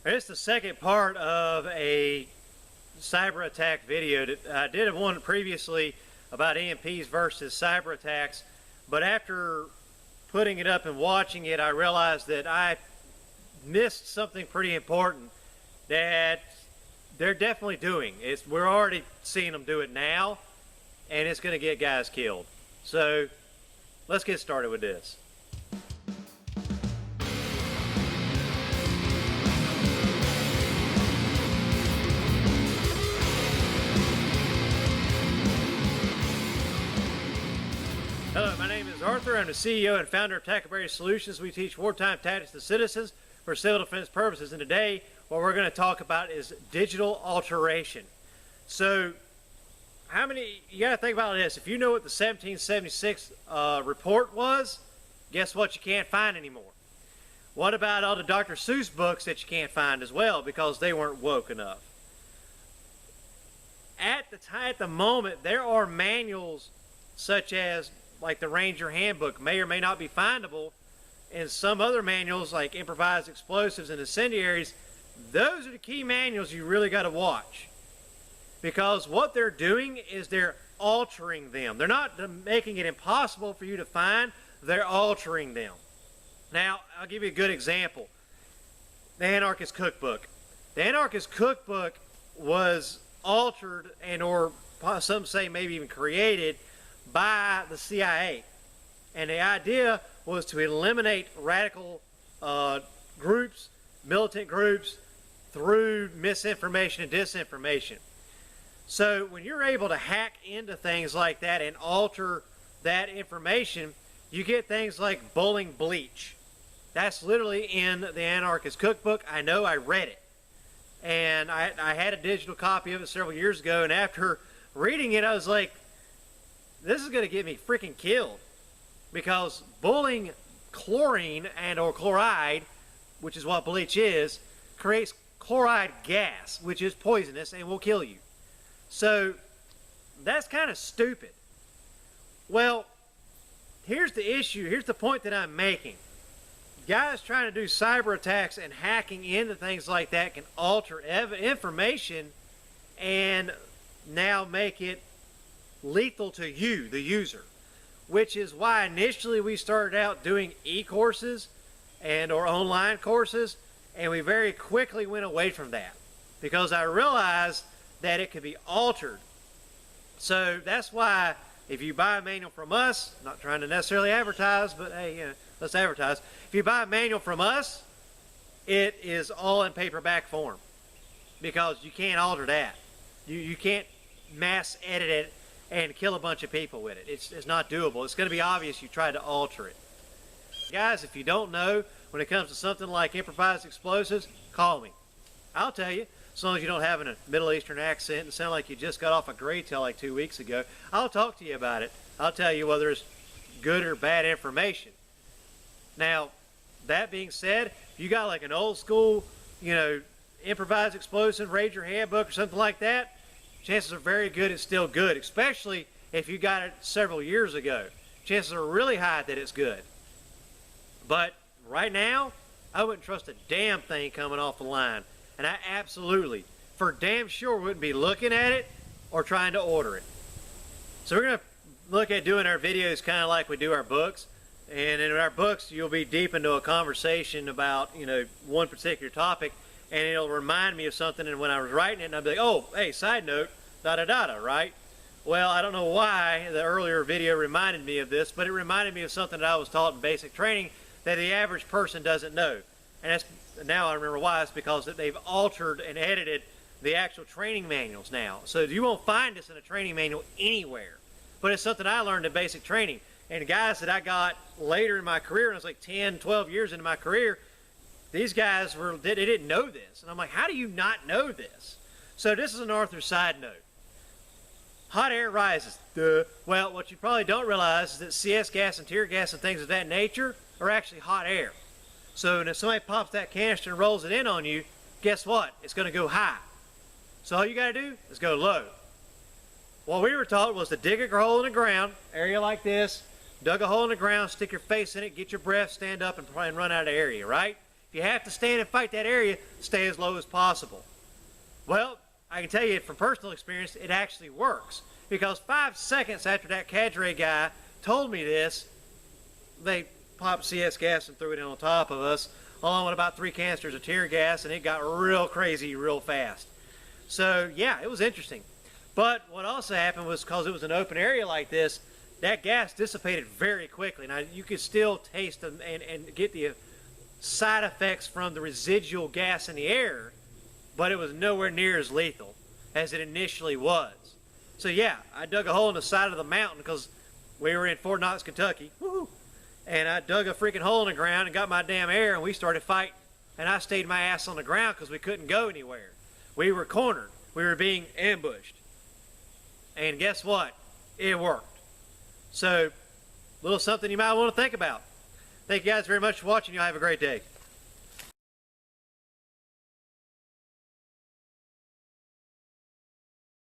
It's the second part of a cyber attack video. I did one previously about EMPs versus cyber attacks, but after putting it up and watching it, I realized that I missed something pretty important that they're definitely doing. We're already seeing them do it now, and it's going to get guys killed. So let's get started with this. Hello, my name is Arthur. I'm the CEO and founder of Tackleberry Solutions. We teach wartime tactics to citizens for civil defense purposes. And today, what we're going to talk about is digital alteration. So, you got to think about this. If you know what the 1776 report was, guess what you can't find anymore? What about all the Dr. Seuss books that you can't find as well because they weren't woke enough? At the moment, there are manuals such as like the Ranger Handbook may or may not be findable, and some other manuals like improvised explosives and incendiaries. Those are the key manuals you really got to watch, because what they're doing is they're altering them. They're not making it impossible for you to find, they're altering them. Now, I'll give you a good example. The Anarchist Cookbook. The Anarchist Cookbook was altered and or some say maybe even created by the CIA, and the idea was to eliminate radical groups, militant groups, through misinformation and disinformation. So when you're able to hack into things like that and alter that information, you get things like bullying bleach. That's literally in the Anarchist Cookbook. I know, I read it, and I had a digital copy of it several years ago, and after reading it I was like, this is going to get me freaking killed, because bullying chlorine and or chloride, which is what bleach is, creates chloride gas, which is poisonous and will kill you. So that's kind of stupid. Well, here's the issue. Here's the point that I'm making. Guys trying to do cyber attacks and hacking into things like that can alter information and now make it lethal to you, the user, which is why initially we started out doing e-courses and or online courses, and we very quickly went away from that because I realized that it could be altered. So that's why if you buy a manual from us, not trying to necessarily advertise, but hey, let's advertise. If you buy a manual from us, it is all in paperback form, because you can't alter that. You can't mass edit it and kill a bunch of people with it. It's not doable. It's going to be obvious you tried to alter it. Guys, if you don't know, when it comes to something like improvised explosives, call me. I'll tell you, as long as you don't have a Middle Eastern accent and sound like you just got off a grade tail like 2 weeks ago, I'll talk to you about it. I'll tell you whether it's good or bad information. Now, that being said, if you got like an old school, improvised explosive, Ranger Handbook or something like that, chances are very good it's still good, especially if you got it several years ago. Chances are really high that it's good. But right now, I wouldn't trust a damn thing coming off the line. And I absolutely, for damn sure, wouldn't be looking at it or trying to order it. So we're going to look at doing our videos kind of like we do our books. And in our books, you'll be deep into a conversation about, one particular topic, and it'll remind me of something, and when I was writing it, and I'll be like, oh, hey, side note, da-da-da-da, right? Well, I don't know why the earlier video reminded me of this, but it reminded me of something that I was taught in basic training that the average person doesn't know. And now I remember why. It's because they've altered and edited the actual training manuals now. So you won't find this in a training manual anywhere. But it's something I learned in basic training. And the guys that I got later in my career, and I was like 10, 12 years into my career, these guys they didn't know this. And I'm like, how do you not know this? So this is an Arthur side note. Hot air rises. Duh. Well, what you probably don't realize is that CS gas and tear gas and things of that nature are actually hot air. So if somebody pops that canister and rolls it in on you, guess what? It's going to go high. So all you got to do is go low. What we were taught was to dig a hole in the ground, area like this, dug a hole in the ground, stick your face in it, get your breath, stand up, and run out of the area, right? If you have to stand and fight that area, stay as low as possible. Well, I can tell you from personal experience, it actually works. Because 5 seconds after that cadre guy told me this, they popped CS gas and threw it in on top of us, along with about 3 canisters of tear gas, and it got real crazy real fast. So, yeah, it was interesting. But what also happened was, because it was an open area like this, that gas dissipated very quickly. Now, you could still taste and get the side effects from the residual gas in the air, but it was nowhere near as lethal as it initially was. So, yeah, I dug a hole in the side of the mountain because we were in Fort Knox, Kentucky. Woo-hoo. And I dug a freaking hole in the ground and got my damn air, and we started fighting. And I stayed my ass on the ground because we couldn't go anywhere. We were cornered. We were being ambushed. And guess what? It worked. So, a little something you might want to think about. Thank you guys very much for watching. Y'all have a great day.